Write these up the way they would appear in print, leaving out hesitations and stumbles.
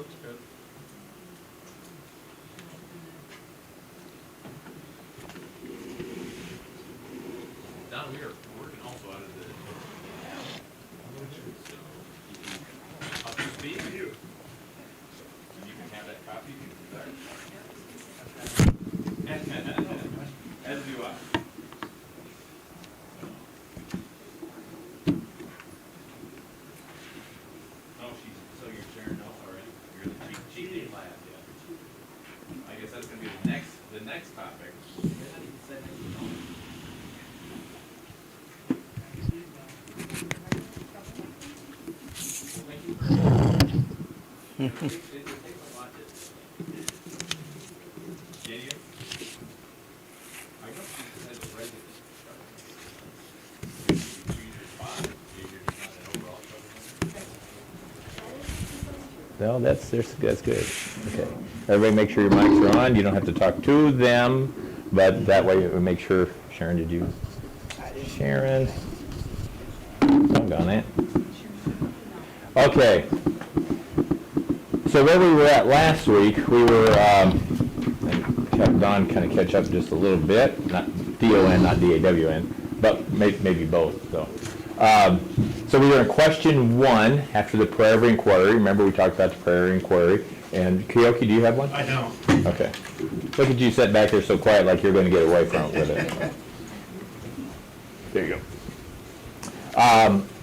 looks good. Don, we are working also out of the. So, up to speed. And you can have that copy. As do I. Oh, so you're sharing notes already? You're the cheating lab, yeah. I guess that's gonna be the next topic. Well, thank you very much. It takes a lot to. Gideon? I guess you had the resident. You choose your spot. You're just not an overall coach. No, that's good. Okay. Everybody make sure your mics are on. You don't have to talk to them, but that way it will make sure. Sharon, did you? Sharon. Doggone it. Okay. So where we were at last week, we were, have Don kind of catch up just a little bit, not D-O-N, not D-A-W-N, but maybe both, so. So we were in question 1 after the prayer of inquiry. Remember we talked about the prayer of inquiry. And Kiyoki, do you have one? I don't. Okay. Look at you sitting back there so quiet like you're going to get away from it with it. There you go.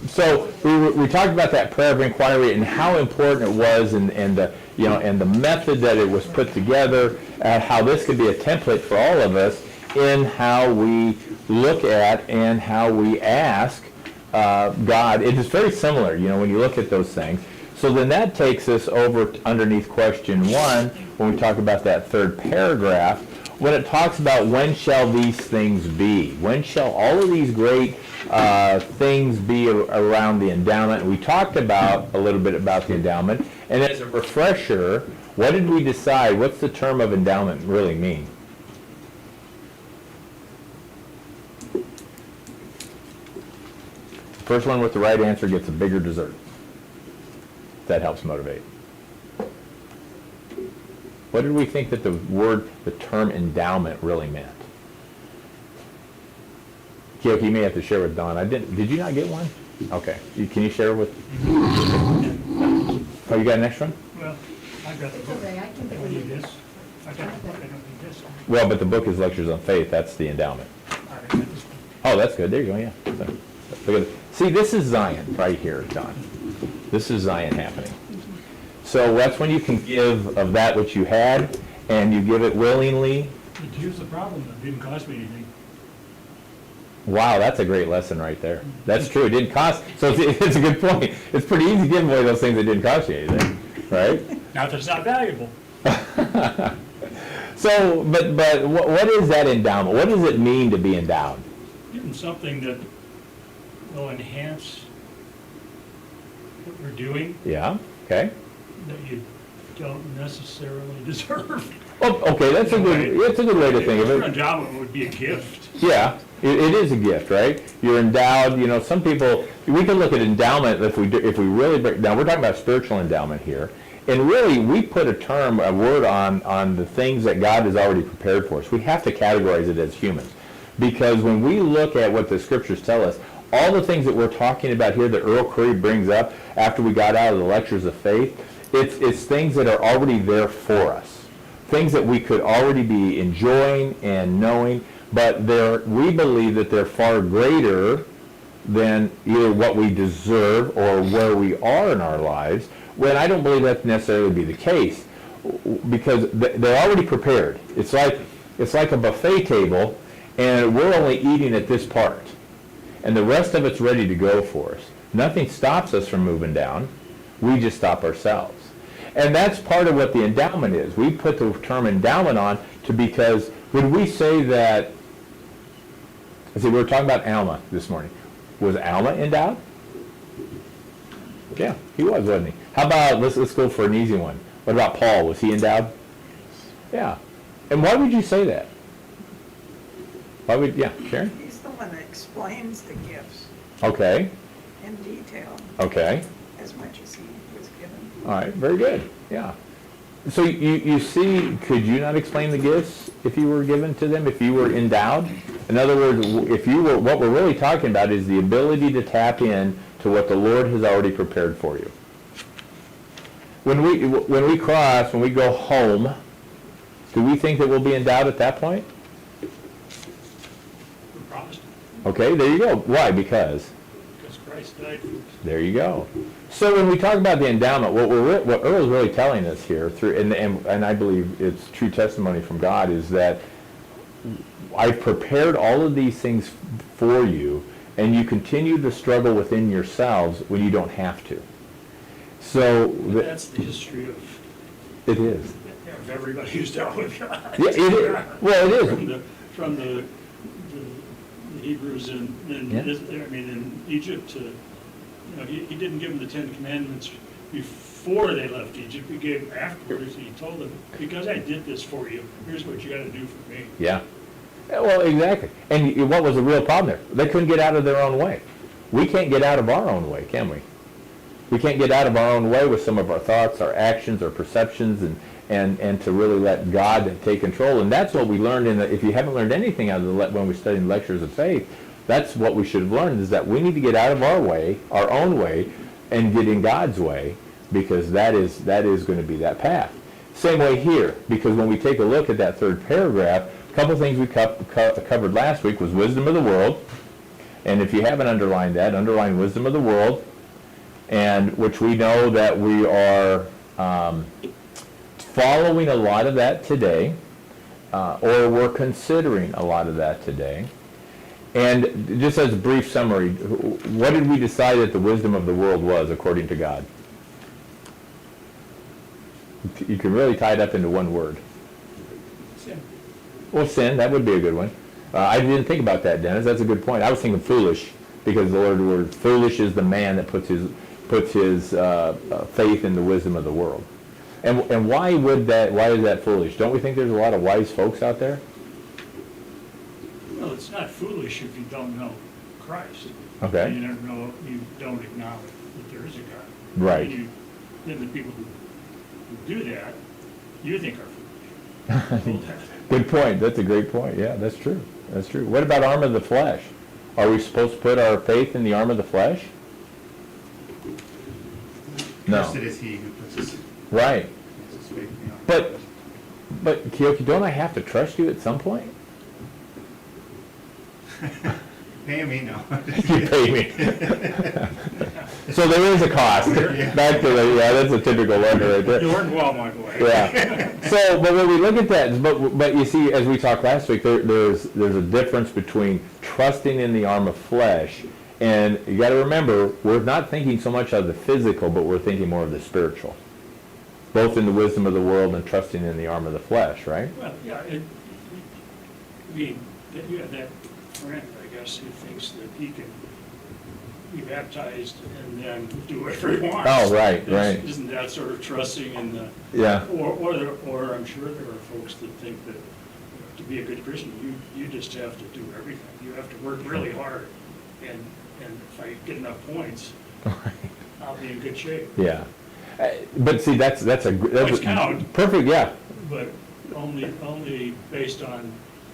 So we talked about that prayer of inquiry and how important it was, and the and the method that it was put together, how this could be a template for all of us in how we look at and how we ask God. It is very similar, when you look at those things. So then that takes us over underneath question 1 when we talk about that third paragraph, when it talks about when shall these things be? When shall all of these great things be around the endowment? We talked about a little bit about the endowment, and as a refresher, what did we decide? What's the term of endowment really mean? First one with the right answer gets a bigger dessert. That helps motivate. What did we think that the term endowment really meant? Kiyoki, you may have to share with Don. Did you not get one? Okay. Can you share with? Oh, you got an extra one? Well, I got the book. I don't need this. I got the book. I don't need this one. Well, but the book is Lectures on Faith. That's the endowment. I got this one. Oh, that's good. There you go. Yeah. So, look at it. See, this is Zion right here, Don. This is Zion happening. So that's when you can give of that which you had, and you give it willingly. But here's the problem. It didn't cost me anything. Wow, that's a great lesson right there. That's true. It didn't cost. So it's a good point. It's pretty easy to give away those things that didn't cost you anything, right? Not that it's not valuable. So, but what is that endowment? What does it mean to be endowed? Given something that will enhance what we're doing Yeah. Okay. that you don't necessarily deserve. Oh, okay. That's a good way to think of Your it. endowment would be a gift. Yeah. It is a gift, right? You're endowed. Some people, we can look at endowment if we really break down. We're talking about spiritual endowment here, and really we put a word on the things that God has already prepared for us. We have to categorize it as humans, because when we look at what the scriptures tell us, all the things that we're talking about here that Earl Curry brings up after we got out of the Lectures of Faith, it's things that are already there for us, things that we could already be enjoying and knowing. But we believe that they're far greater than either what we deserve or where we are in our lives, when I don't believe that necessarily be the case, because they're already prepared. It's like a buffet table, and we're only eating at this part, and the rest of it's ready to go for us. Nothing stops us from moving down. We just stop ourselves. And that's part of what the endowment is. We put the term endowment on because would we say that, we were talking about Alma this morning. Was Alma endowed? Yeah, he was, wasn't he? How about, let's go for an easy one. What about Paul? Was he endowed? Yeah. And why would you say that? Sharon? He's the one that explains the gifts Okay. in detail Okay. as much as he was given. All right, very good, yeah. So you see, could you not explain the gifts if you were given to them, if you were endowed? In other words, if you were, what we're really talking about is the ability to tap in to what the Lord has already prepared for you. When we cross, when we go home, do we think that we'll be endowed at that point? We're promised, Okay, there you go. Why? Because? because Christ died for us. There you go. So when we talk about the endowment, what Earl's really telling us here, and I believe it's true testimony from God, is that I've prepared all of these things for you, and you continue to struggle within yourselves when you don't have to. So But that's the history of it is. everybody who's dealt with God. Yeah, it is. Well, it From is. the Hebrews in Yeah. in Egypt, he didn't give them the Ten Commandments before they left Egypt. He gave them afterwards. He told them, because I did this for you, here's what you got to do for me. Yeah. Yeah, well, exactly. And what was the real problem there? They couldn't get out of their own way. We can't get out of our own way, can we? We can't get out of our own way with some of our thoughts, our actions, our perceptions, and to really let God take control. And that's what we learned if you haven't learned anything out of when we studied lectures of faith, that's what we should have learned, is that we need to get out of our way, our own way, and get in God's way, because that is going to be that path. Same way here, because when we take a look at that third paragraph, a couple things we covered last week was wisdom of the world. And if you haven't underlined that, underline wisdom of the world, and which we know that we are following a lot of that today, or we're considering a lot of that today. And just as a brief summary, what did we decide that the wisdom of the world was according to God? You can really tie it up into one word. Sin. Well, sin, that would be a good one. I didn't think about that, Dennis. That's a good point. I was thinking foolish, because the Lord word foolish is the man that puts his faith in the wisdom of the world. And why is that foolish? Don't we think there's a lot of wise folks out there? Well, it's not foolish if you don't know Christ. Okay. You don't acknowledge that there is a God. Right. And then the people who do that, you think are foolish. Good point. That's a great point. Yeah, that's true. That's true. What about arm of the flesh? Are we supposed to put our faith in the arm of the flesh? No. Cursed is he who puts his Right. faith in the arm. But Kiyoki, don't I have to trust you at some point? Pay me, no. You pay me. So there is a cost. Back to that's a typical one right there. You weren't well, my boy. Yeah. So, but when we look at that, but you see, as we talked last week, there's a difference between trusting in the arm of flesh, and you got to remember, we're not thinking so much of the physical, but we're thinking more of the spiritual, both in the wisdom of the world and trusting in the arm of the flesh, right? Well, yeah, you have that friend, I guess, who thinks that he can be baptized and then do whatever he wants. Oh, right, right. Isn't that sort of trusting in the? Yeah. Or I'm sure there are folks that think that to be a good Christian, you just have to do everything. You have to work really hard, and if I get enough points, I'll be in good shape. Yeah. But see, that's Points count. perfect. Yeah. But only based on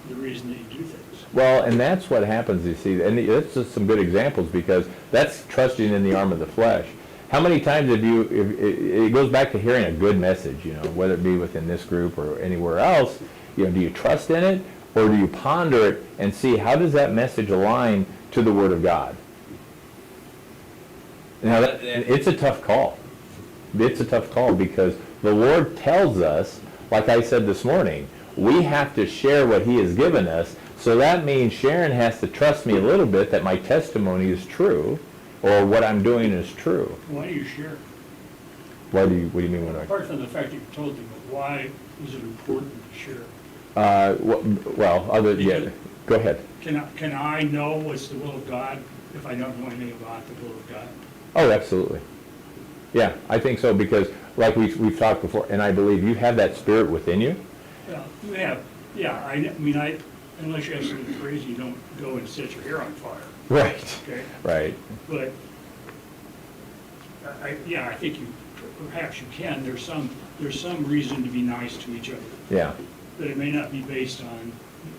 the reason that you do things. Well, and that's what happens, you see, and that's just some good examples, because that's trusting in the arm of the flesh. How many times have you, it goes back to hearing a good message, whether it be within this group or anywhere else, do you trust in it, or do you ponder it and see how does that message align to the Word of God? Now, and it's a tough call. It's a tough call, because the Lord tells us, like I said this morning, we have to share what He has given us. So that means Sharon has to trust me a little bit that my testimony is true, or what I'm doing is true. Why do you share? What do you mean when I? Apart from the fact you told me, but why is it important to share? Go ahead. Can I know what's the will of God if I don't know anything about the will of God? Oh, absolutely. Yeah, I think so, because like we've talked before, and I believe you have that spirit within you. Well, you have, yeah, unless you have something crazy, you don't go and set your hair on fire, Right. okay? Right. But, I think you perhaps you can, there's some reason to be nice to each other. Yeah, But it may not be based on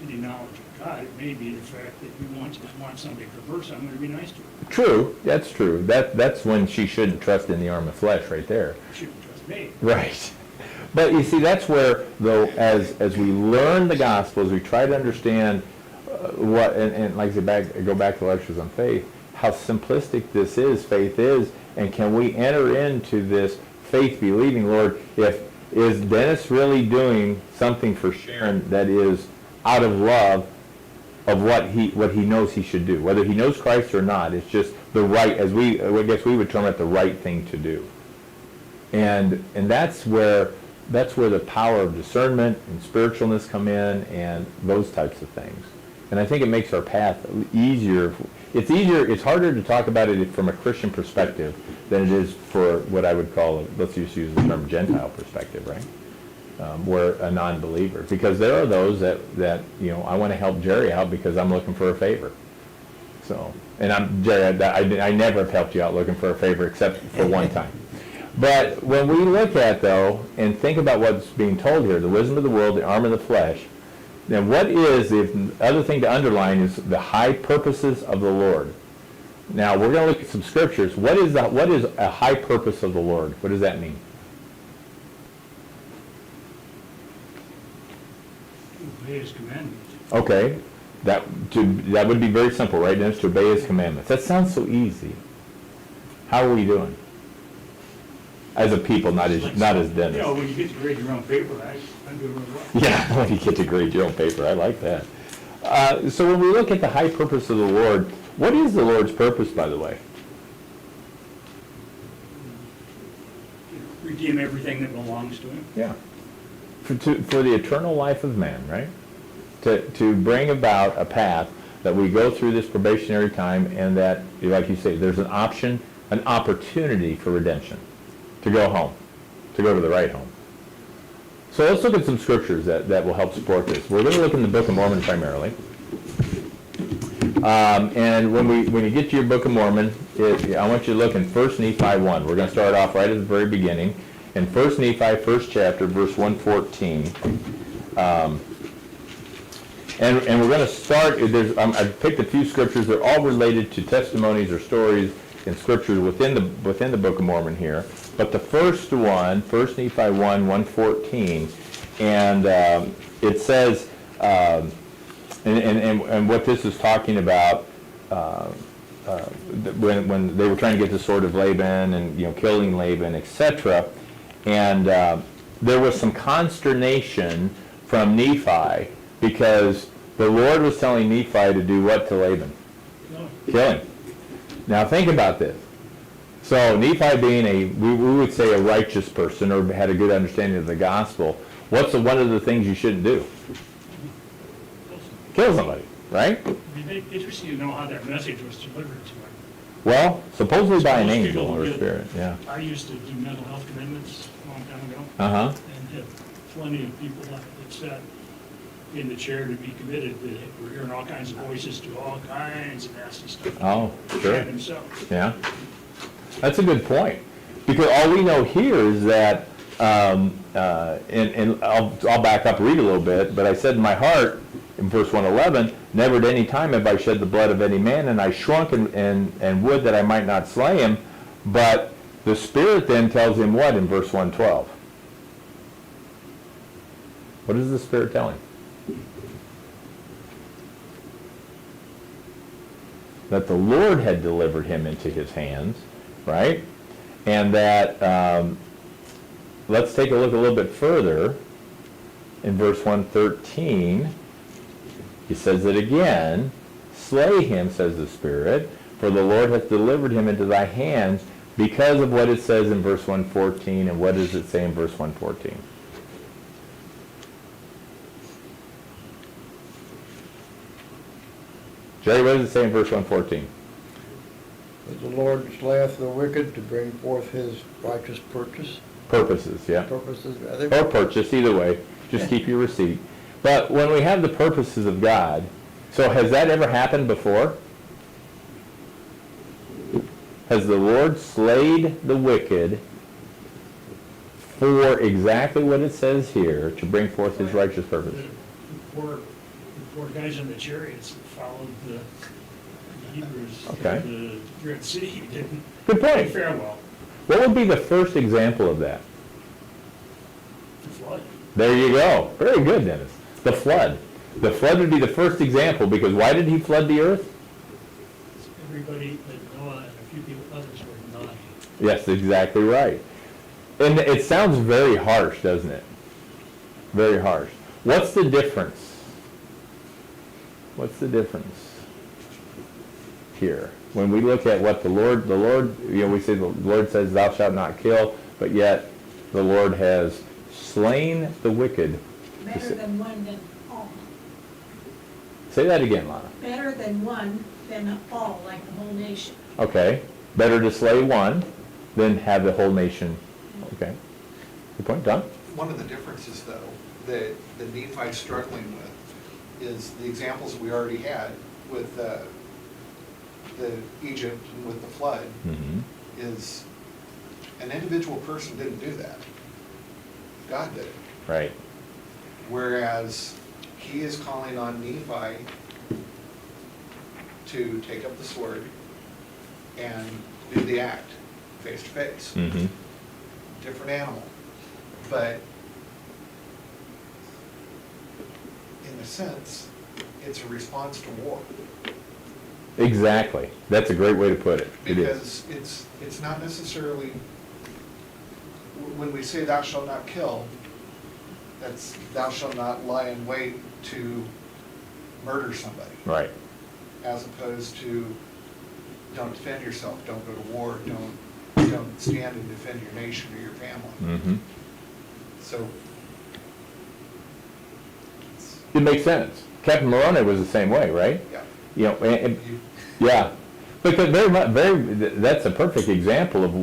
any knowledge of God. It may be the fact that you want somebody perverse, I'm gonna be nice to her. true, that's true. That's when she shouldn't trust in the arm of flesh right there. You shouldn't trust me. Right. But you see, that's where, though, as we learn the gospel, as we try to understand and like I said, go back to lectures on faith, how simplistic this is, faith is, and can we enter into this faith believing, Lord, is Dennis really doing something for Sharon that is out of love of what he knows he should do, whether he knows Christ or not, it's just the right, I guess we would term it the right thing to do. And that's where the power of discernment and spiritualness come in, and those types of things. And I think it makes our path easier. It's harder to talk about it from a Christian perspective than it is for what I would call, let's just use the term Gentile perspective, right? Where a non-believer. Because there are those that I want to help Jerry out because I'm looking for a favor. So, and Jerry, I never have helped you out looking for a favor except for one time. But when we look at, though, and think about what's being told here, the wisdom of the world, the arm of the flesh, then what is, the other thing to underline is the high purposes of the Lord. Now, we're going to look at some scriptures. What is a high purpose of the Lord? What does that mean? Obey his commandments. Okay, that would be very simple, right? Dennis, to obey his commandments. That sounds so easy. How are we doing? As a people, not as Dennis. Yeah, when you get to grade your own paper, I'm doing really well. Yeah, when you get to grade your own paper, I like that. So when we look at the high purpose of the Lord, what is the Lord's purpose, by the way? Redeem everything that belongs to him. Yeah. For the eternal life of man, right? To bring about a path that we go through this probationary time, and that, like you say, there's an opportunity for redemption, to go home, to go to the right home. So let's look at some scriptures that will help support this. We're going to look in the Book of Mormon primarily. And when you get to your Book of Mormon, I want you to look in 1 Nephi 1. We're going to start off right at the very beginning. In 1 Nephi, first chapter, verse 114. And we're going to start, I've picked a few scriptures. They're all related to testimonies or stories and scriptures within the Book of Mormon here. But the first one, 1 Nephi 1, 114, and it says, and what this is talking about, when they were trying to get the sword of Laban and killing Laban, etc., and there was some consternation from Nephi because the Lord was telling Nephi to do what to Laban? Kill him. Now think about this. So Nephi being we would say a righteous person or had a good understanding of the gospel, what's one of the things you shouldn't do? Kill somebody, right? It'd be interesting to know how that message was delivered to him. Well, supposedly by an Most angel people or a get- spirit, yeah. I used to do mental health commitments a long time ago. Uh-huh. And had plenty of people that sat in the chair to be committed that were hearing all kinds of voices do all kinds of nasty stuff. Oh, sure. And themselves. Yeah. That's a good point. Because all we know here is that, and I'll back up, read a little bit, but I said in my heart, in verse 111, never at any time have I shed the blood of any man, and I shrunk and would that I might not slay him. But the Spirit then tells him what in verse 112? What does the Spirit tell him? That the Lord had delivered him into his hands, right? And that, let's take a look a little bit further. In verse 113, he says it again, slay him, says the Spirit, for the Lord hath delivered him into thy hands, because of what it says in verse 114, and what does it say in verse 114? Jerry, what does it say in verse 114? But the Lord slayeth the wicked to bring forth his righteous purposes, Yeah. rather. Or purchase, either way. Just keep your receipt. But when we have the purposes of God, so has that ever happened before? Has the Lord slayed the wicked for exactly what it says here, to bring forth his righteous purpose. The poor guys in the chariots followed the Hebrews Okay. to the Red Sea, didn't Good point. fare well. What would be the first example of that? The flood. There you go. Very good, Dennis. The flood. The flood would be the first example, because why did he flood the earth? Everybody but Noah and a few people, others were not. Yes, exactly right. And it sounds very harsh, doesn't it? Very harsh. What's the difference? What's the difference here? When we look at what the Lord, we say the Lord says, thou shalt not kill, but yet the Lord has slain the wicked. Better than one than all. Say that again, Lana. Better than one than all, like the whole nation. Okay. Better to slay one than have the whole nation. Okay. Good point, Don? One of the differences, though, that Nephi's struggling with is the examples that we already had with the Egypt and with the flood, Mm-hmm. is an individual person didn't do that. God did it. Right. Whereas he is calling on Nephi to take up the sword and do the act face to face. Mm-hmm. Different animal. But in a sense, it's a response to war. Exactly. That's a great way to put it. It is. Because it's not necessarily, when we say thou shalt not kill, that's thou shalt not lie in wait to murder somebody. Right. As opposed to don't defend yourself, don't go to war, don't stand and defend your nation or your family. Mm-hmm. So, It makes sense. Captain Moroni was the same way, right? yeah. You know, and You- yeah, because that's a perfect example of,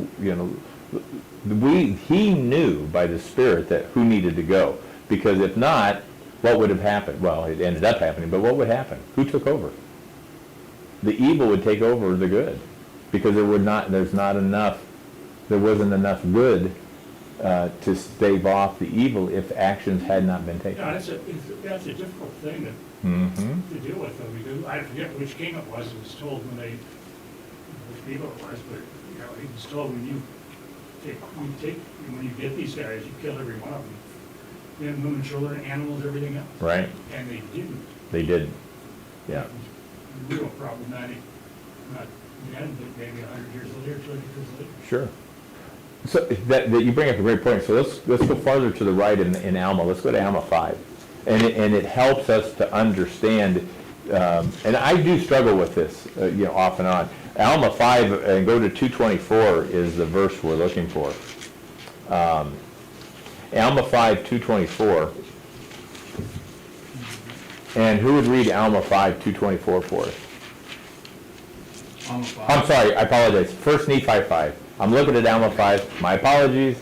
he knew by the Spirit that who needed to go, because if not, what would have happened? Well, it ended up happening, but what would happen? Who took over? The evil would take over the good, because there wasn't enough good to stave off the evil if actions had not been taken. Yeah, that's a difficult thing Mm-hmm. to deal with, though, because I forget which king it was told which people it was, but, he was told when when you get these guys, you kill every one of them. Men, women, children, animals, everything else. Right. And they didn't. They didn't. Yeah. It was real problematic, not then, but maybe 100 years later, 200 years later. Sure. So that you bring up a great point. So let's go farther to the right in Alma. Let's go to Alma 5, and it helps us to understand. And I do struggle with this, off and on. Alma 5 and go to 224 is the verse we're looking for. Alma 5 224. And who would read Alma 5 224 for us? I'm sorry, I apologize. First Nephi 5. I'm looking at Alma 5. My apologies.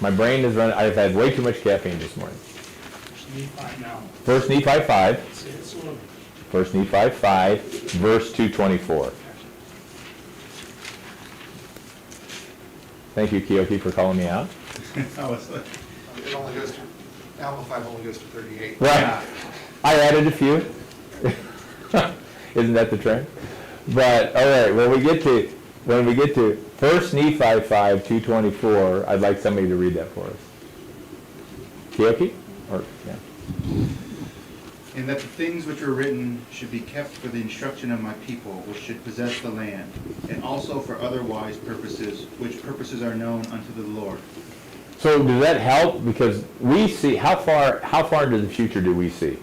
My brain is running. I've had way too much caffeine this morning. Just need five now. First Nephi 5. Say it slowly. First Nephi 5, verse 224. Thank you, Kiyoki, for calling me out. Oh, it's like- It only goes to, Alpha 5 only goes to 38. Right. I added a few. Isn't that the trend? But, all right, when we get to First Nephi 5, 224, I'd like somebody to read that for us. Kiyoki? Or, yeah. And that the things which are written should be kept for the instruction of my people, which should possess the land, and also for other wise purposes, which purposes are known unto the Lord. So does that help? Because we see, how far into the future do we see?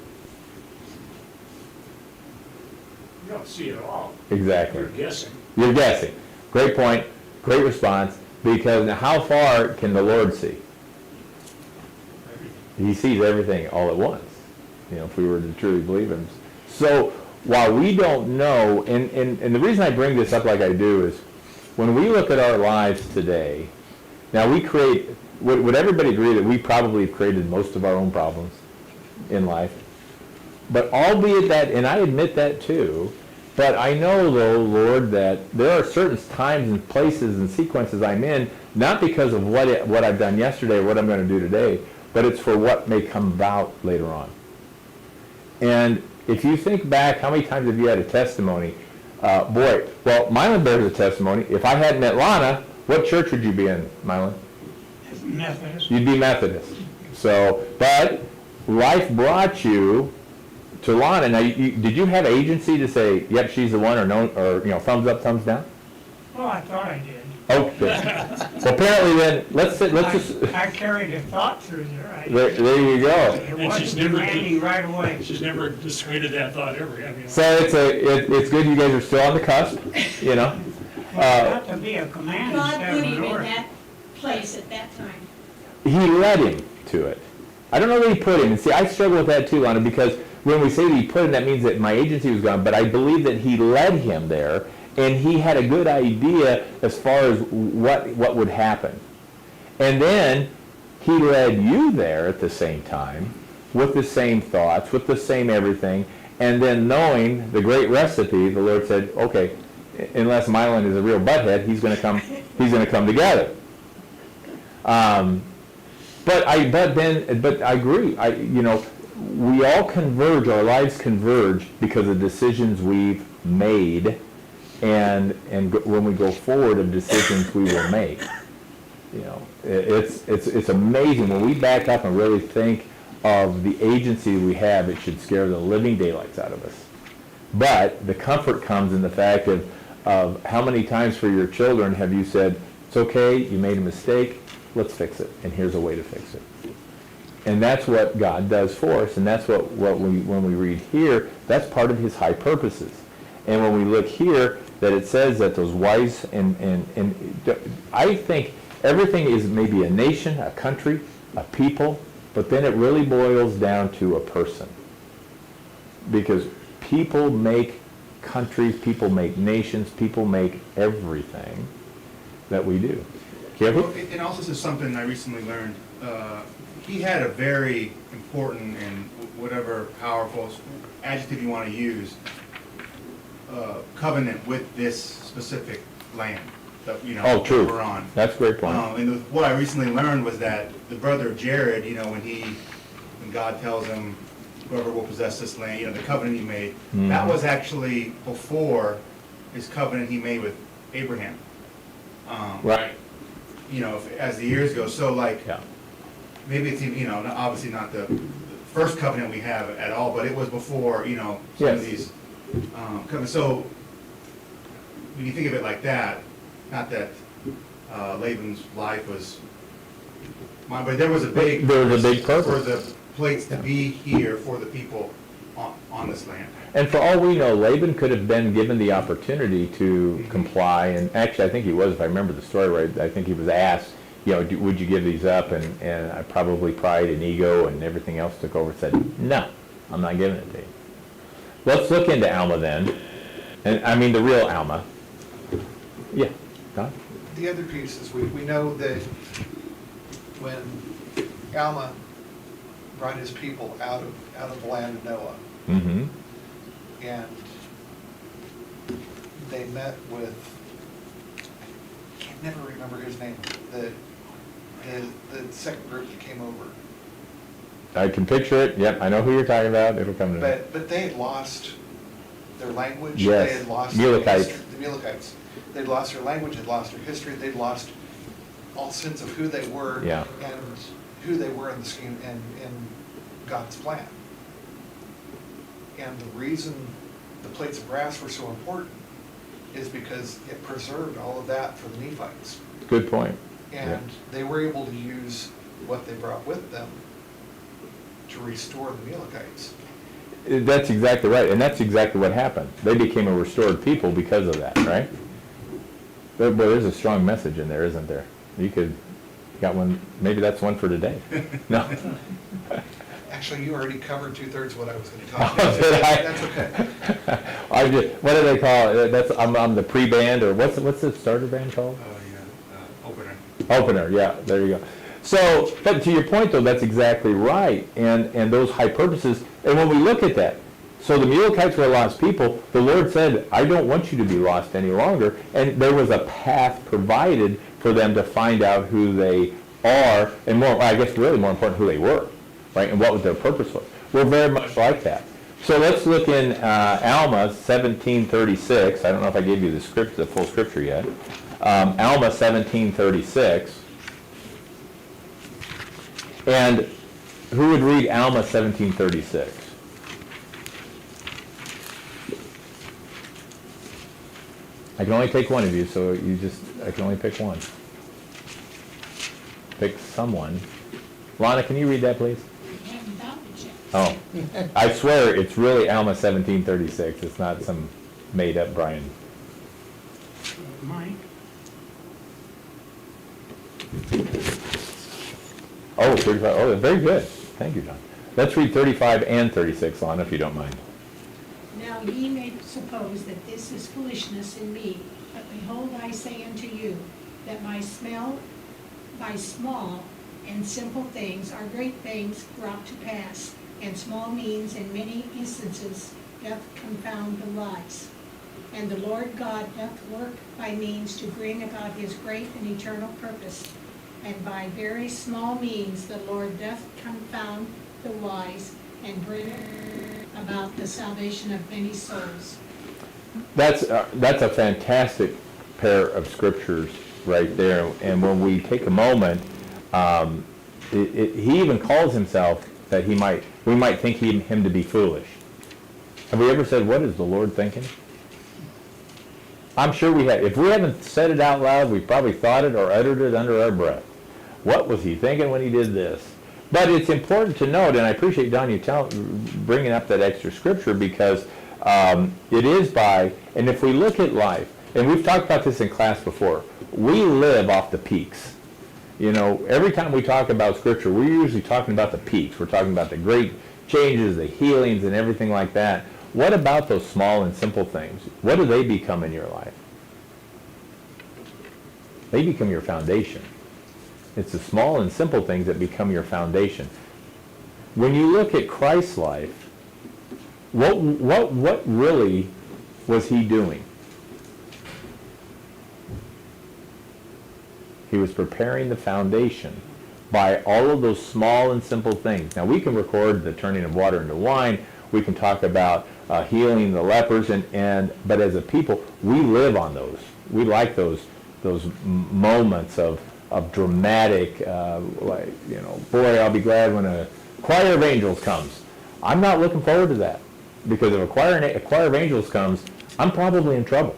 You don't see it all. Exactly. You're guessing. You're guessing. Great point, great response, because now how far can the Lord see? Everything. He sees everything all at once, if we were to truly believe him. So while we don't know, and the reason I bring this up like I do is, when we look at our lives today, now we create, would everybody agree that we probably have created most of our own problems in life? But albeit that, and I admit that too, But I know, though, Lord, that there are certain times and places and sequences I'm in, not because of what I've done yesterday or what I'm going to do today, but it's for what may come about later on. And if you think back, how many times have you had a testimony? Well, Mylan bears a testimony. If I hadn't met Lana, what church would you be in, Mylan? Methodist. You'd be Methodist. So, but life brought you to Lana. Now, did you have agency to say, yep, she's the one, or no, or thumbs up, thumbs down? Well, I thought I did. Okay. So apparently, then let's just. I carried a thought through there. There you go. It And she's wasn't never- demanding right away. She's never dissuaded that thought ever, I mean. So it's good you guys are still on the cusp, Well, it got to be a command God instead put of him an in order. that place at that time. He led him to it. I don't know that he put him. And see, I struggle with that too, Lana, because when we say that he put him, that means that my agency was gone. But I believe that he led him there, and he had a good idea as far as what would happen. And then he led you there at the same time, with the same thoughts, with the same everything. And then knowing the great recipe, the Lord said, okay, unless Mylan is a real butthead, he's going to come together. But I agree. We all converge. Our lives converge because of decisions we've made, and when we go forward, of decisions we will make. It's amazing when we back up and really think of the agency we have. It should scare the living daylights out of us. But the comfort comes in the fact of how many times for your children have you said, it's okay, you made a mistake, let's fix it, and here's a way to fix it. And that's what God does for us, and that's what when we read here, that's part of his high purposes. And when we look here, that it says that those wise, and I think everything is maybe a nation, a country, a people, but then it really boils down to a person. Because people make countries, people make nations, people make everything that we do. Well, and also, this is something I recently learned. He had a very important and whatever powerful adjective you want to use, covenant with this specific land that Oh, true. that we're on. That's a great point. And what I recently learned was that the brother of Jared, when God tells him, whoever will possess this land, the covenant he made, that was actually before his covenant he made with Abraham. Right. As the years go, so Yeah. maybe it's even, obviously not the first covenant we have at all, but it was before, some Yes. of these covenants. So when you think of it like that, not that Laban's life was mine, but there was a big purpose for the plates to be here for the people on this land. And for all we know, Laban could have been given the opportunity to comply, and actually I think he was, if I remember the story right, I think he was asked, would you give these up? And I probably pride and ego and everything else took over and said, no, I'm not giving it to you. Let's look into Alma then, and I mean the real Alma. Yeah, Don? The other piece is we know that when Alma brought his people out of the land of Noah, Mm-hmm. and they met with, I can never remember his name, the second group that came over. I can picture it. Yep, I know who you're talking about. It'll come to me. But they had lost their language. Yes. They had lost Amalekites. their history. The Amalekites. They'd lost their language, they'd lost their history, they'd lost all sense of who they were Yeah. and who they were in the scheme and in God's plan. And the reason the plates of brass were so important is because it preserved all of that for the Nephites. Good point. And they were able to use what they brought with them to restore the Amalekites. That's exactly right, and that's exactly what happened. They became a restored people because of that, right? But there's a strong message in there, isn't there? Got one, maybe that's one for today. No? Actually, you already covered 2/3 of what I was going to talk Oh, about. did I? That's okay. What do they call it? I'm the pre-band, or what's the starter band called? Opener. Opener, yeah, there you go. So, but to your point though, that's exactly right, and those high purposes, and when we look at that, So the Mulekites were lost people. The Lord said, I don't want you to be lost any longer. And there was a path provided for them to find out who they are, and more, I guess really more important, who they were, right? And what their purpose was. We're very much like that. So let's look in Alma 17:36. I don't know if I gave you the full scripture yet. Alma 17:36. And who would read Alma 17:36? I can only take one of you, so I can only pick one. Pick someone. Lana, can you read that, please? I haven't found it yet. Oh, I swear it's really Alma 17:36. It's not some made-up Brian. Mike? Oh, 35. Oh, very good. Thank you, John. Let's read 35 and 36, Lana, if you don't mind. Now ye may suppose that this is foolishness in me, but behold, I say unto you, that by small and simple things are great things brought to pass, and small means in many instances doth confound the wise. And the Lord God doth work by means to bring about his great and eternal purpose, and by very small means the Lord doth confound the wise, and bring about the salvation of many souls. That's a fantastic pair of scriptures right there. And when we take a moment, he even calls himself that we might think him to be foolish. Have we ever said, what is the Lord thinking? I'm sure we have. If we haven't said it out loud, we probably thought it or uttered it under our breath. What was he thinking when he did this? But it's important to note, and I appreciate, Don, you bringing up that extra scripture, because it is and if we look at life, and we've talked about this in class before, we live off the peaks. You know, every time we talk about scripture, we're usually talking about the peaks. We're talking about the great changes, the healings, and everything like that. What about those small and simple things? What do they become in your life? They become your foundation. It's the small and simple things that become your foundation. When you look at Christ's life, what really was he doing? He was preparing the foundation by all of those small and simple things. Now, we can record the turning of water into wine. We can talk about healing the lepers, but as a people, we live on those. We like those moments of dramatic, boy, I'll be glad when a choir of angels comes. I'm not looking forward to that, because if a choir of angels comes, I'm probably in trouble.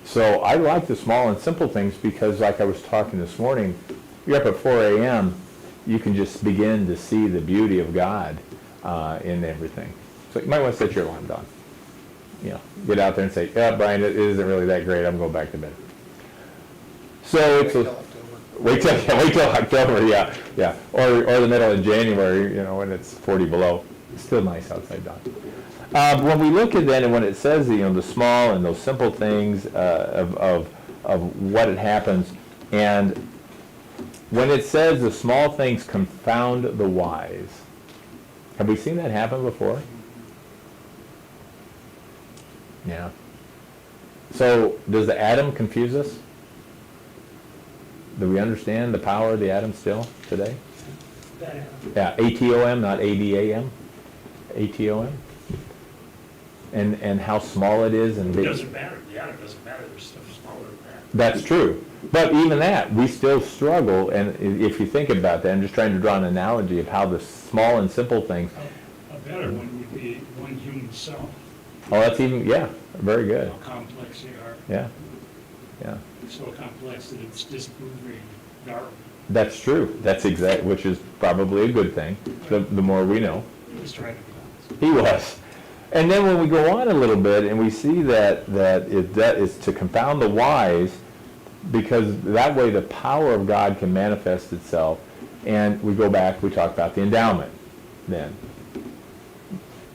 So I like the small and simple things, because like I was talking this morning, you're up at 4 a.m., you can just begin to see the beauty of God in everything. So you might want to set your alarm, Don. Get out there and say, yeah, Brian, it isn't really that great. I'm going back to bed. So it's wait till October, yeah, or the middle of January, when it's 40 below. It's still nice outside, Don. When we look at that, and when it says the small and those simple things of what it happens, and when it says the small things confound the wise, have we seen that happen before? Yeah. So does the atom confuse us? Do we understand the power of the atom still today? Yeah, ATOM, not ADAM. ATOM. And how small it is, and It doesn't matter, the atom doesn't matter, there's stuff smaller than that. That's true. But even that, we still struggle, and if you think about that, I'm just trying to draw an analogy of how the small and simple things. A better one would be one human cell, Oh, that's even, very good. how complex they are. Yeah. So complex that it's disproving Darwin. That's true. That's which is probably a good thing, the more we know. He was trying to balance. He was. And then when we go on a little bit and we see that is to confound the wise, because that way the power of God can manifest itself. And we go back, we talk about the endowment then.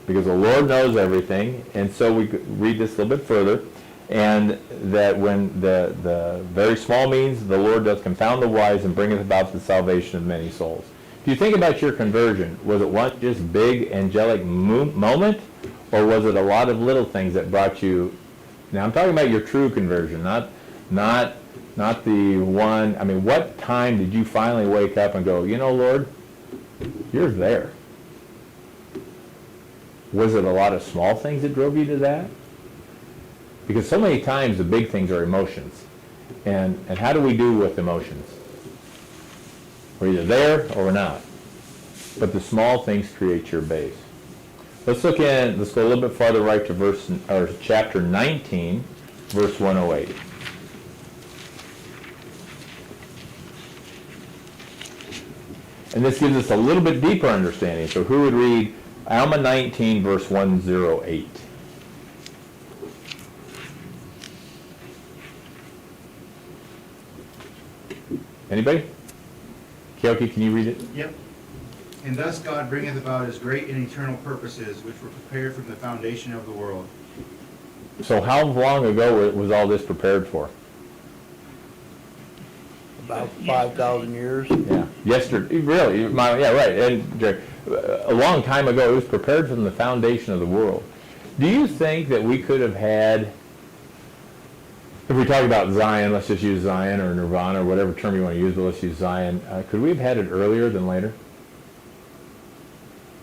Because the Lord knows everything, and so we read this a little bit further, and that when the very small means, the Lord doth confound the wise and bringeth about the salvation of many souls. Do you think about your conversion? Was it one just big angelic moment, or was it a lot of little things that brought you? Now I'm talking about your true conversion, not the one. I mean, what time did you finally wake up and go, you know, Lord, you're there? Was it a lot of small things that drove you to that? Because so many times the big things are emotions, and how do we do with emotions? We're either there or we're not. But the small things create your base. Let's go a little bit farther right to chapter 19, verse 108. And this gives us a little bit deeper understanding. So who would read Alma 19, verse 108? Anybody? Keoki, can you read it? Yep. And thus God bringeth about his great and eternal purposes, which were prepared from the foundation of the world. So how long ago was all this prepared for? About 5,000 years. Yeah. Yesterday, really? Yeah, right. And a long time ago, it was prepared from the foundation of the world. Do you think that we could have had, if we talk about Zion, let's just use Zion or Nirvana or whatever term you want to use, but let's use Zion, could we have had it earlier than later?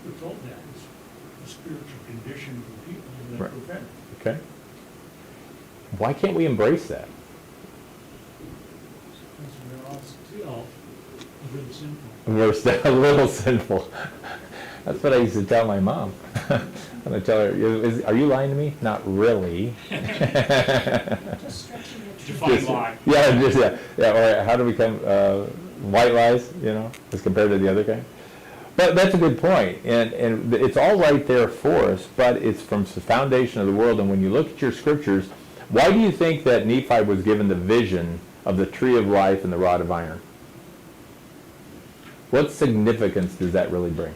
We're told that it's a spiritual condition for people that Right. repent. Okay. Why can't we embrace that? Because we're all still a little sinful. We're still a little sinful. That's what I used to tell my mom. And I tell her, are you lying to me? Not really. Just stretching the truth. Define lie. Yeah. Or how do we come, white lies, as compared to the other guy? But that's a good point, and it's all right there for us, but it's from the foundation of the world, and when you look at your scriptures, why do you think that Nephi was given the vision of the tree of life and the rod of iron? What significance does that really bring?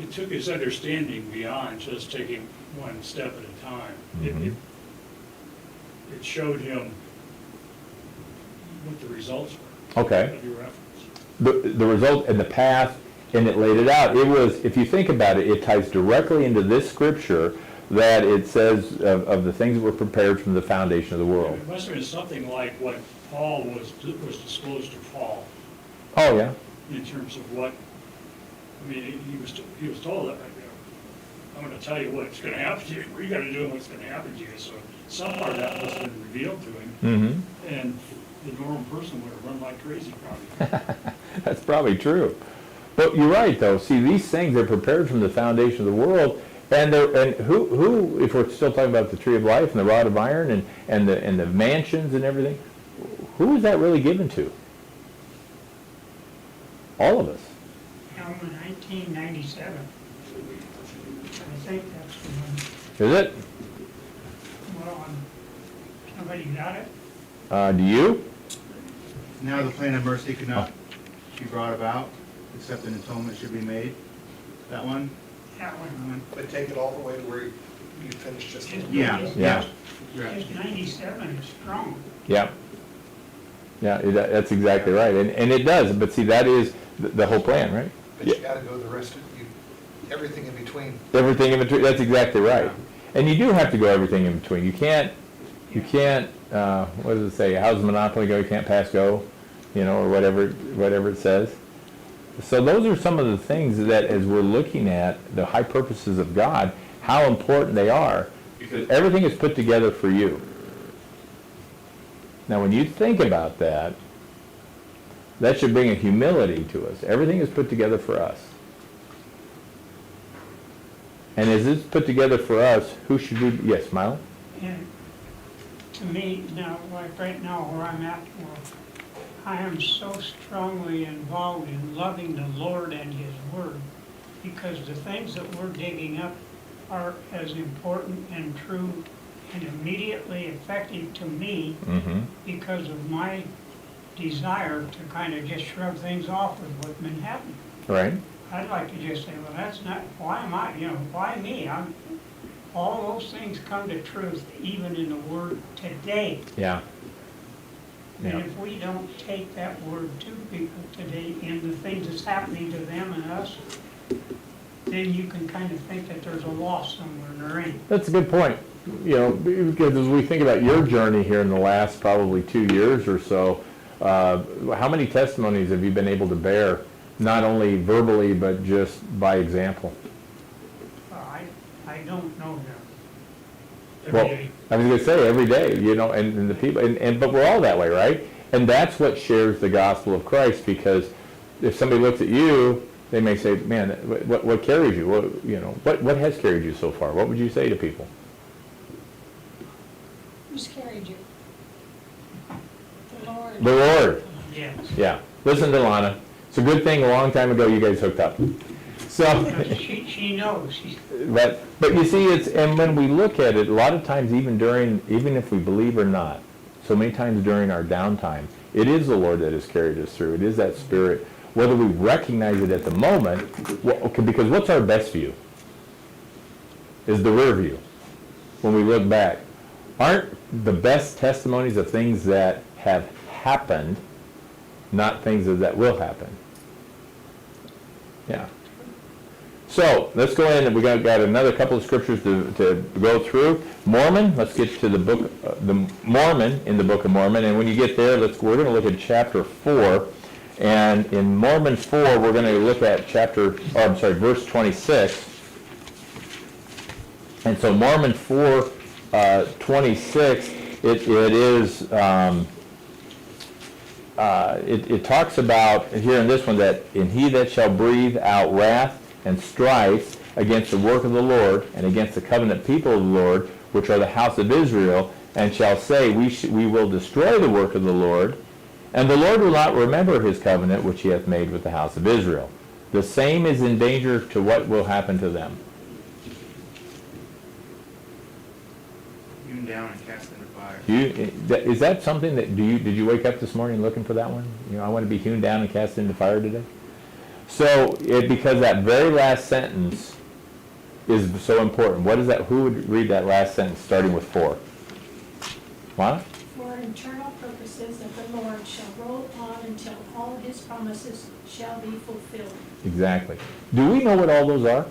It took his understanding beyond just taking one step at a time. Mhm. It showed him what the results were Okay. of your efforts. The result and the path, and it laid it out. It was, if you think about it, it ties directly into this scripture that it says of the things that were prepared from the foundation of the world. It must have been something like what Paul was disclosed to Paul Oh, yeah. in terms of what, he was told that, I'm going to tell you what's going to happen to you, what you got to do and what's going to happen to you. So some part of that must have been revealed to him. Mm-hmm. And the normal person would have run like crazy probably. That's probably true. But you're right, though. See, these things are prepared from the foundation of the world, and who, if we're still talking about the tree of life and the rod of iron and the mansions and everything, who is that really given to? All of us. Alma 1997. I think that's the one. Is it? Well, somebody got it? Do you? Now the plan of mercy could not be brought about, except an atonement should be made. That one? That one. But take it all the way to where you finished just. Yeah. Yeah. Just 97 is strong. Yeah. Yeah, that's exactly right. And it does, but see, that is the whole plan, right? But you gotta go the rest of, everything in between. Everything in between, that's exactly right. And you do have to go everything in between. You can't, what does it say? How's Monopoly go? You can't pass go, or whatever it says. So those are some of the things that, as we're looking at the high purposes of God, how important they are. Because everything is put together for you. Now, when you think about that, that should bring a humility to us. Everything is put together for us. And as it's put together for us, who should we be? Yes, Milo? And to me, now, like right now where I'm at, I am so strongly involved in loving the Lord and His Word, because the things that we're digging up are as important and true and immediately effective to me Mm-hmm. because of my desire to kind of just shrug things off with what's been happening. Right? I'd like to just say, well, that's not, why am I, why me? All those things come to truth even in the Word today. Yeah. And Yeah. if we don't take that word to people today in the things that's happening to them and us, then you can kind of think that there's a loss somewhere, and there ain't. That's a good point. You know, because as we think about your journey here in the last probably 2 years or so, how many testimonies have you been able to bear, not only verbally, but just by example? I don't know that. Every Well, day. I was gonna say, every day, you know, and the people, but we're all that way, right? And that's what shares the gospel of Christ, because if somebody looks at you, they may say, man, what carries you? What has carried you so far? What would you say to people? Who's carried you? The Lord. The Lord. Yes. Yeah. Listen to Lana. It's a good thing a long time ago you guys hooked up. So, She knows. but you see, and when we look at it, a lot of times, even if we believe or not, so many times during our downtime, it is the Lord that has carried us through. It is that Spirit. Whether we recognize it at the moment, because what's our best view? Is the rear view. When we look back, aren't the best testimonies of things that have happened, not things that will happen? Yeah. So let's go in, and we got another couple of scriptures to go through. Mormon, let's get to the book, the Mormon in the Book of Mormon, and when you get there, we're going to look at chapter 4, and in Mormon 4, we're going to look at verse 26. And so Mormon 4, 26, it talks about here in this one that in he that shall breathe out wrath and strife against the work of the Lord and against the covenant people of the Lord, which are the house of Israel, and shall say, we will destroy the work of the Lord, and the Lord will not remember his covenant which he hath made with the house of Israel. The same is in danger to what will happen to them. Hewn down and cast into fire. Is that something that, did you wake up this morning looking for that one? You know, I want to be hewn down and cast into fire today? So, because that very last sentence is so important. What is that? Who would read that last sentence starting with 4? Lana? For eternal purposes of the Lord shall roll on until all his promises shall be fulfilled. Exactly. Do we know what all those are?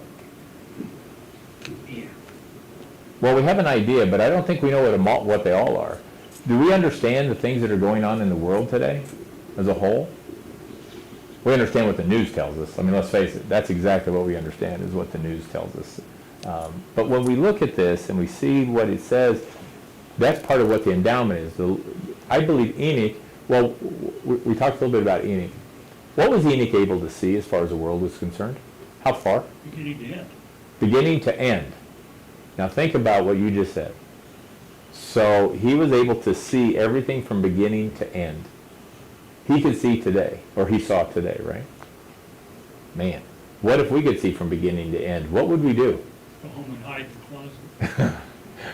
Yeah. Well, we have an idea, but I don't think we know what they all are. Do we understand the things that are going on in the world today as a whole? We understand what the news tells us. I mean, let's face it, that's exactly what we understand is what the news tells us. But when we look at this and we see what it says, that's part of what the endowment is. I believe Enoch, well, we talked a little bit about Enoch. What was Enoch able to see as far as the world was concerned? How far? Beginning to end. Beginning to end. Now think about what you just said. So he was able to see everything from beginning to end. He could see today, or he saw today, right? Man, what if we could see from beginning to end? What would we do? Go home and hide in the closet.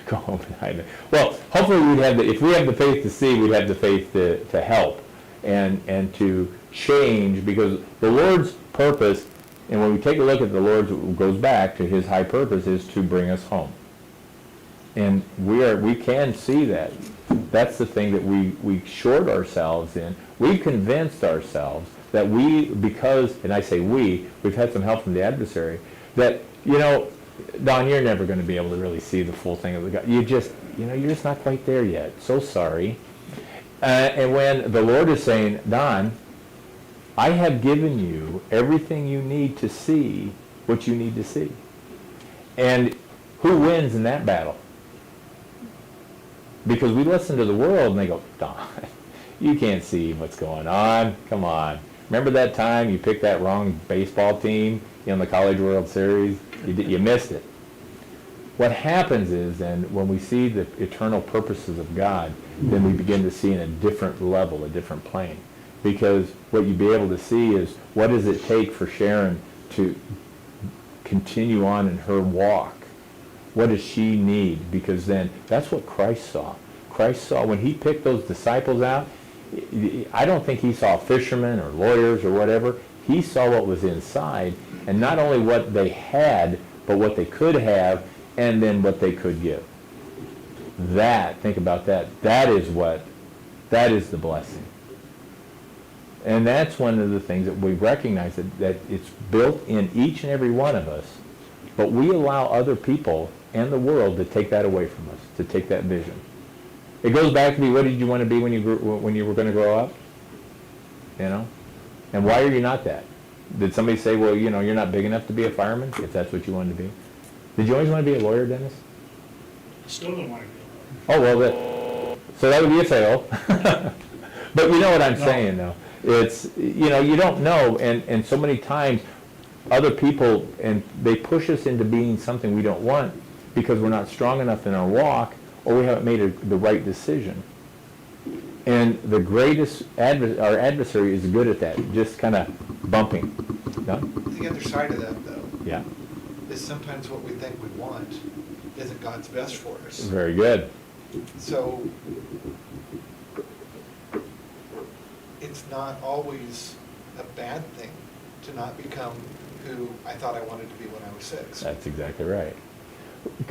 Go home and hide. Well, hopefully we'd have if we have the faith to see, we'd have the faith to help and to change, because the Lord's purpose, and when we take a look at the Lord's, it goes back to his high purpose, is to bring us home. And we can see that. That's the thing that we short ourselves in. We convinced ourselves that because, and I say we've had some help from the adversary, that, Don, you're never going to be able to really see the full thing of the God. You're just not quite there yet. So sorry. And when the Lord is saying, Don, I have given you everything you need to see what you need to see. And who wins in that battle? Because we listen to the world and they go, Don, you can't see what's going on. Come on. Remember that time you picked that wrong baseball team in the College World Series? You missed it. What happens is, and when we see the eternal purposes of God, then we begin to see in a different level, a different plane. Because what you'd be able to see is, what does it take for Sharon to continue on in her walk? What does she need? Because then, that's what Christ saw. Christ saw, when he picked those disciples out, I don't think he saw fishermen or lawyers or whatever. He saw what was inside, and not only what they had, but what they could have, and then what they could give. Think about that. That is what That is the blessing. And that's one of the things that we recognize, that it's built in each and every one of us, but we allow other people and the world to take that away from us, to take that vision. It goes back to what did you want to be when you were going to grow up? You know? And why are you not that? Did somebody say, well, you know, you're not big enough to be a fireman, if that's what you wanted to be? Did you always want to be a lawyer, Dennis? Still don't want to be a lawyer. Oh, well, so that would be a fail. But you know what I'm saying, though. It's, you know, you don't know, and so many times other people, and they push us into being something we don't want because we're not strong enough in our walk, or we haven't made the right decision. And the greatest, our adversary is good at that, just kind of bumping. No? The other side of that, though, Yeah, is sometimes what we think we want isn't God's best for us. very good. So it's not always a bad thing to not become who I thought I wanted to be when I was 6. That's exactly right.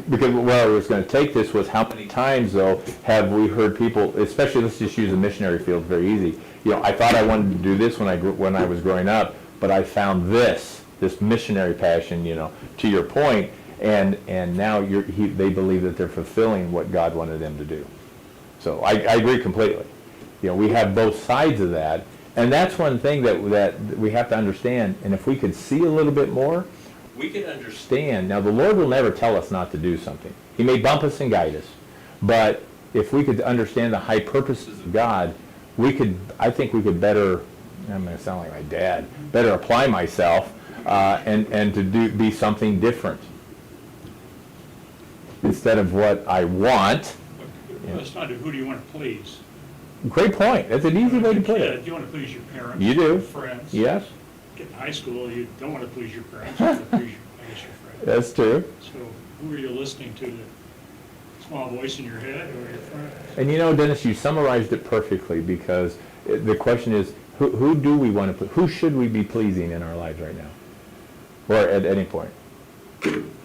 Because where I was going to take this was how many times, though, have we heard people, especially let's just use a missionary field, very easy. You know, I thought I wanted to do this when I was growing up, but I found this missionary passion, you know, to your point, and now they believe that they're fulfilling what God wanted them to do. So I agree completely. You know, we have both sides of that, and that's one thing that we have to understand. And if we could see a little bit more, we could understand. Now, the Lord will never tell us not to do something. He may bump us and guide us, but if we could understand the high purposes of God, I think we could better, I'm going to sound like my dad, better apply myself and to be something different instead of what I want. Well, it's not who do you want to please? Great point. That's an easy way to put Yeah, it. you want to please your parents. You do. Your friends. Yes, Get in high school, you don't want to please your parents, you want to please your friends. that's true. So who are you listening to, the small voice in your head or your friends? And you know, Dennis, you summarized it perfectly, because the question is, who do we want to, who should we be pleasing in our lives right now? Or at any point?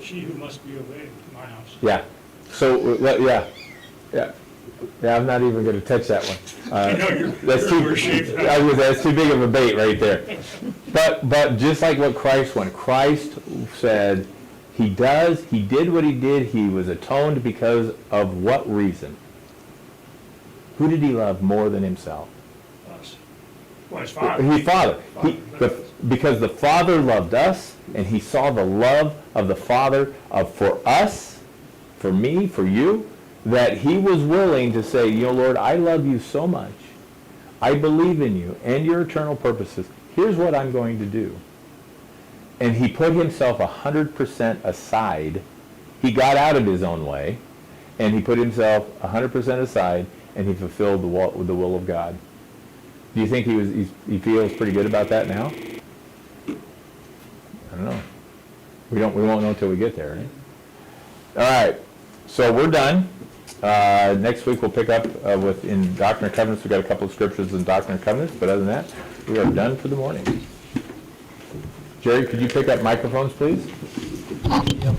She who must be obeyed, my house. Yeah. So, yeah, I'm not even going to touch that one. I know That's you're too, worse shape. that's too big of a bait right there. But just like what Christ wanted, Christ said he did what he did, he was atoned because of what reason? Who did he love more than himself? Us. Well, his father. His Father. Because the Father loved us, and he saw the love of the Father for us, for me, for you, that he was willing to say, you know, Lord, I love you so much. I believe in you and your eternal purposes. Here's what I'm going to do. And he put himself 100% aside. He got out of his own way, and he put himself 100% aside, and he fulfilled the will of God. Do you think he feels pretty good about that now? I don't know. We won't know until we get there, right? All right. So we're done. Next week we'll pick up in Doctrine and Covenants. We've got a couple of scriptures in Doctrine and Covenants, but other than that, we are done for the morning. Jerry, could you pick up microphones, please? Yep.